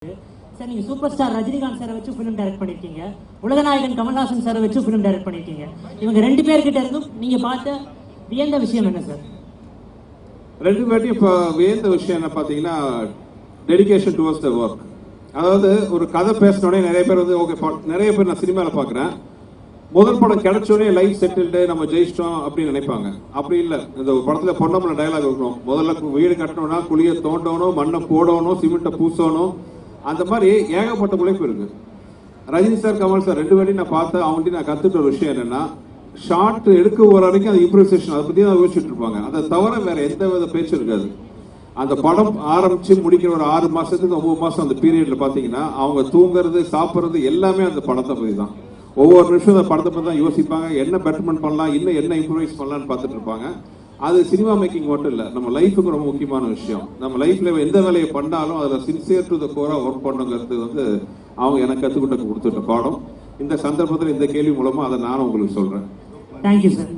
Sir, நீங்க super star Rajinikanth சாரை வச்சு ஃபிலிம் டைரக்ட் பண்ணிருக்கீங்க, உலகநாயகன் கமல்ஹாசன் சாரை வச்சு ஃபிலிம் டைரக்ட் பண்ணிருக்கீங்க. இவங்க ரெண்டு பேர்கிட்ட இருந்தும் நீங்க பார்த்த வியந்த விஷயம் என்ன சார்? ரெண்டு பேர்ட்டையும் இப்போ வியந்த விஷயம் என்ன பார்த்தீங்கன்னா, டெடிகேஷன் டுவர்ட்ஸ் த ஒர்க். அதாவது ஒரு கதை பேசினோடனே நிறைய பேர் வந்து ஓகே, நிறைய பேர் நான் சினிமாவில் பார்க்குறேன், முதல் படம் கிடைச்சோடனே லைஃப் செட்டில்டு, நம்ம ஜெயிச்சிட்டோம் அப்படின்னு நினைப்பாங்க. அப்படி இல்லை. இந்த படத்தில் பொன்னம்பல டயலாக் இருக்கணும், முதல்ல வீடு கட்டணும்னா குழியை தோண்டணும், மண்ணை போடணும், சிமெண்ட்டை பூசணும், அந்த மாதிரி ஏகப்பட்ட உழைப்பு இருக்கு. ரஜினி சார், கமல் சார் ரெண்டு பேரையும் நான் பார்த்தேன். அவங்கள்ட்ட நான் கற்றுட்ட ஒரு விஷயம் என்னன்னா, ஷார்ட் எடுக்க ஒரு வரைக்கும் அது இம்ப்ரூவைசேஷன், அதை பற்றி தான் யோசிச்சுட்டு இருப்பாங்க. அதை தவிர வேற எந்த வித பேச்சு இருக்காது. அந்த படம் ஆரம்பிச்சு முடிக்கிற ஒரு 6 மாசத்துக்கு 9 மாசம் அந்த பீரியட்ல பாத்தீங்கன்னா அவங்க தூங்குறது, சாப்பிட்றது எல்லாமே அந்த படத்தை பத்தி தான். ஒவ்வொரு நிமிஷம் அந்த படத்தை பத்தி தான் யோசிப்பாங்க, என்ன பெட்டர்மெண்ட் பண்ணலாம், இன்னும் என்ன இம்ப்ரூவைஸ் பண்ணலாம்னு பார்த்துட்டு இருப்பாங்க. அது சினிமா மேக்கிங் மட்டும் இல்லை, நம்ம லைஃபுக்கு ரொம்ப முக்கியமான விஷயம். நம்ம லைஃப்ல எந்த வேலையை பண்ணாலும் அதில் சின்சியர் டு த கோரா ஒர்க் பண்ணுங்கிறது வந்து அவங்க எனக்கு கற்றுக்கிட்ட கொடுத்துட்ட பாடம். இந்த சந்தர்ப்பத்தில் இந்த கேள்வி மூலமா அதை நானும் உங்களுக்கு சொல்றேன். Thank you sir.